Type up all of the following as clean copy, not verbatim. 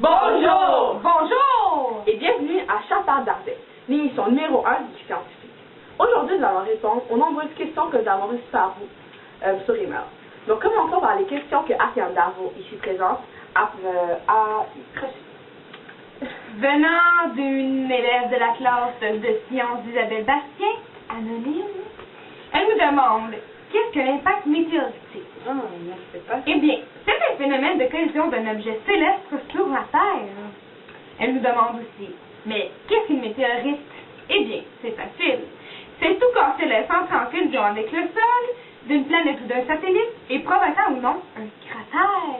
Bonjour! Bonjour! Et bienvenue à Chaparde d'Ardenne, l'émission numéro 1 du scientifique. Aujourd'hui, nous allons répondre aux nombreuses questions que nous avons reçues par vous sur email. Donc, commençons par les questions que Ariane Darvaux, ici présente, a reçues. Venant d'une élève de la classe de sciences d'Isabelle Bastien, anonyme, elle nous demande qu'est-ce que l'impact météoritique? Je sais pas. Eh bien, c'est un phénomène de collision d'un objet céleste sur la Terre. Elle nous demande aussi, mais qu'est-ce qu'une météorite? Eh bien, c'est facile. C'est tout quand céleste entre en collision avec le sol d'une planète ou d'un satellite et provoquant ou non un cratère.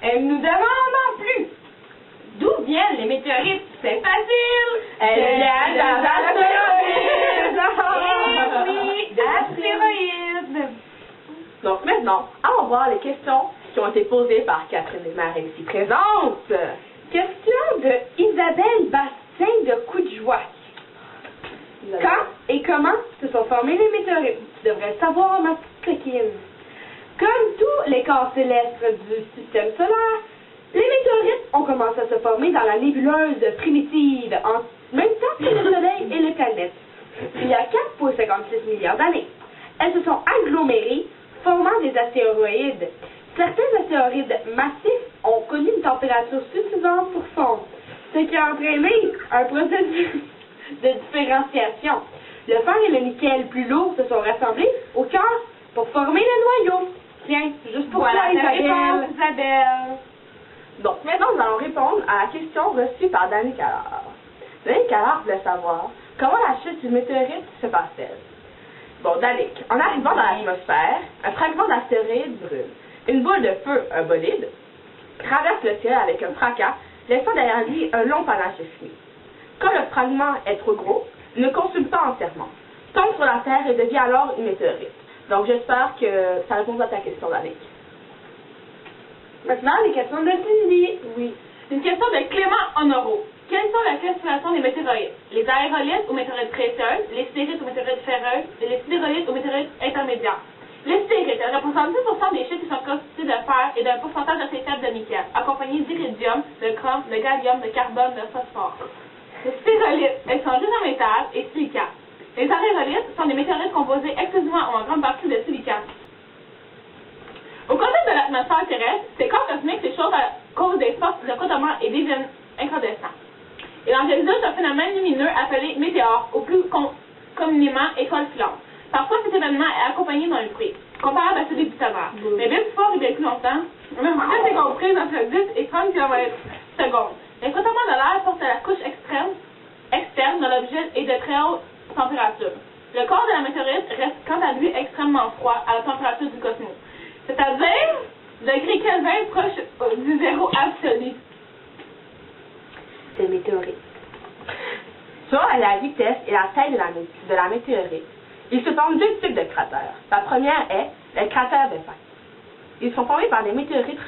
Elle nous demande en plus d'où viennent les météorites. C'est facile! Elles viennent des astéroïdes! Oui, astéroïdes! Donc maintenant, allons voir les questions qui ont été posées par Catherine et Marie ici présentes. Question de Isabelle Bastien de Coudjoie. Quand et comment se sont formés les météorites? Tu devrais savoir, ma petite coquine. Comme tous les corps célestes du système solaire, les météorites ont commencé à se former dans la nébuleuse primitive, en même temps que le Soleil et les planètes, il y a 4,56 milliards d'années. Elles se sont agglomérées, formant des astéroïdes. Certains astéroïdes massifs ont connu une température suffisante pour fondre, ce qui a entraîné un processus de différenciation. Le fer et le nickel plus lourds se sont rassemblés au cœur pour former le noyau. Tiens, juste pour voilà, toi, Isabelle. Isabelle. Donc maintenant, nous allons répondre à la question reçue par Danick Allard. Danick Allard voulait savoir comment la chute du météorite se passe-t-elle. Bon, Danick, en arrivant dans l'atmosphère, un fragment d'astéroïde brûle. Une boule de feu, un bolide, traverse le ciel avec un fracas, laissant derrière lui un long panache de fumée. Quand le fragment est trop gros, il ne consume pas entièrement, tombe sur la Terre et devient alors une météorite. Donc j'espère que ça répond à ta question, Danick. Maintenant, les questions de Cindy. Oui. Une question de Clément Honoreau. Quelles sont la classification des météorites? Les aérolites aux météorites précieuses, les stérites aux météorites ferreuses et les sidérolites aux météorites intermédiaires. Les stérites, elles représentent 10% des chutes qui sont constituées de fer et d'un pourcentage assez faible de nickel, accompagnées d'iridium, de chrome, de gallium, de carbone, de phosphore. Les sidérolites, elles sont juste en métal et silicate. Les aérolites sont des météorites composées exclusivement ou en grande partie de silicate. Au contact de l'atmosphère terrestre, ces corps cosmiques s'échauffent à cause des forces de frottement et des incandescents. Il envisage un phénomène lumineux appelé météore, ou plus communément étoile filante. Parfois, cet événement est accompagné d'un bruit, comparable à celui du tonnerre, mais bien plus fort et bien plus longtemps, même si c'est compris entre 10 et 30 km/s. Les frottements de l'air portent à la couche externe de l'objet et de très haute température. Le corps de la météorite reste quant à lui extrêmement froid à la température du cosmos, c'est-à-dire degré Kelvin proche du zéro absolu. C'est météorite. Selon la vitesse et la taille de la météorite, il se forme deux types de cratères. La première est le cratère d'impact. Ils sont formés par des météorites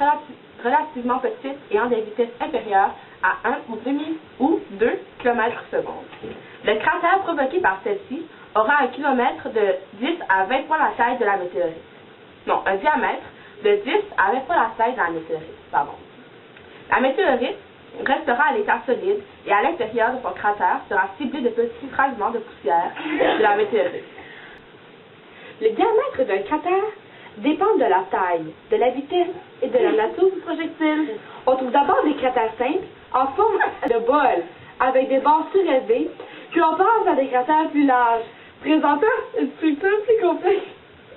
relativement petites et ayant des vitesses inférieures à 1 ou 2 km/s. Le cratère provoqué par celle-ci aura un kilomètre de 10 à 20 fois la taille de la météorite. Non, un diamètre de 10 à 20 fois la taille de la météorite. Pardon. La météorite restera à l'état solide et à l'intérieur de son cratère sera ciblé de petits fragments de poussière de la météorite. Le diamètre d'un cratère dépend de la taille, de la vitesse et de la nature du projectile. On trouve d'abord des cratères simples en forme de bol, avec des bords surélevés, puis on passe à des cratères plus larges, présentant une structure plus complexe,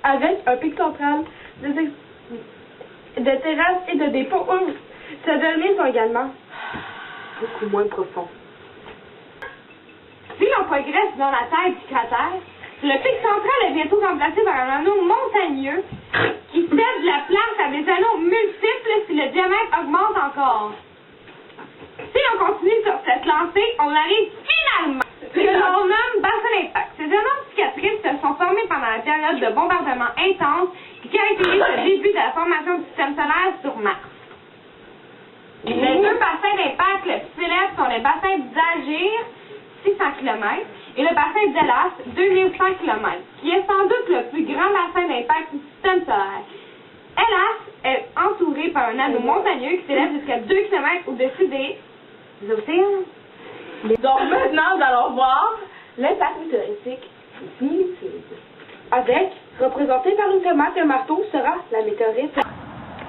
avec un pic central, de terrasses et de dépôts. Ces derniers sont également beaucoup moins profonds. Si l'on progresse dans la taille du cratère, le pic central est bientôt remplacé par un anneau montagneux qui cède la place à des anneaux multiples si le diamètre augmente encore. Si on continue sur cette lancée, on arrive finalement à ce que l'on nomme bassin d'impact. Ces énormes cicatrices se sont formées pendant la période de bombardement intense qui caractérise le début de la formation du système solaire sur Mars. Les deux bassins d'impact le plus célèbres sont le bassin d'Agir, 600 km, et le bassin d'Hellas, 2100 km, qui est sans doute le plus grand bassin d'impact du système solaire. Hellas est entourée par un anneau montagneux qui s'élève jusqu'à 2 km au-dessus des océans. Donc maintenant, nous allons voir l'impact météoritique similitude. Avec, représenté par une tomate et un marteau, sera la météorite.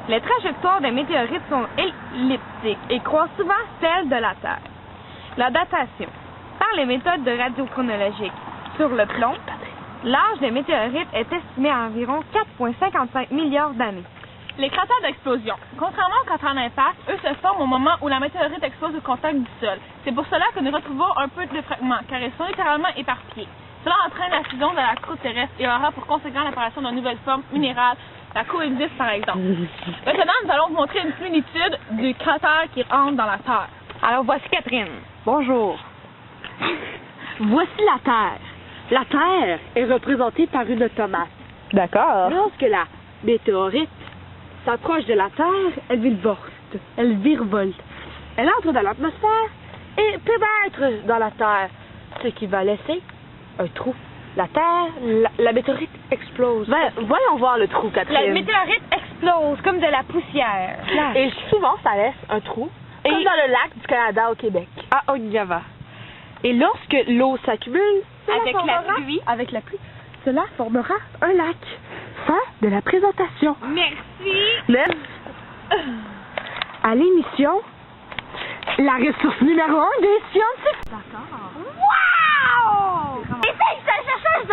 Les trajectoires des météorites sont elliptiques et croisent souvent celles de la Terre. La datation. Par les méthodes de radiochronologique sur le plomb, l'âge des météorites est estimé à environ 4,55 milliards d'années. Les cratères d'explosion. Contrairement aux cratères d'impact, eux se forment au moment où la météorite explose au contact du sol. C'est pour cela que nous retrouvons un peu de fragments, car ils sont littéralement éparpillés. Cela entraîne la fusion de la croûte terrestre et aura pour conséquent l'apparition d'une nouvelle forme minérale, la coexiste par exemple. Maintenant, nous allons vous montrer une similitude du cratère qui entre dans la Terre. Alors voici Catherine. Bonjour. Voici la Terre. La Terre est représentée par une tomate. D'accord. Lorsque la météorite s'approche de la Terre, elle virevolte. Elle entre dans l'atmosphère et pénètre dans la Terre, ce qui va laisser un trou. La Terre, la météorite explose. Voyons voir le trou, Catherine. La météorite explose comme de la poussière. Et souvent, ça laisse un trou, comme dans le lac du Canada au Québec. À Oniava. Et lorsque l'eau s'accumule, avec la pluie, cela formera un lac. Fin de la présentation. Merci. À l'émission, la ressource numéro 1 des scientifiques. D'accord. Wow! Et ça, il s'est cherché un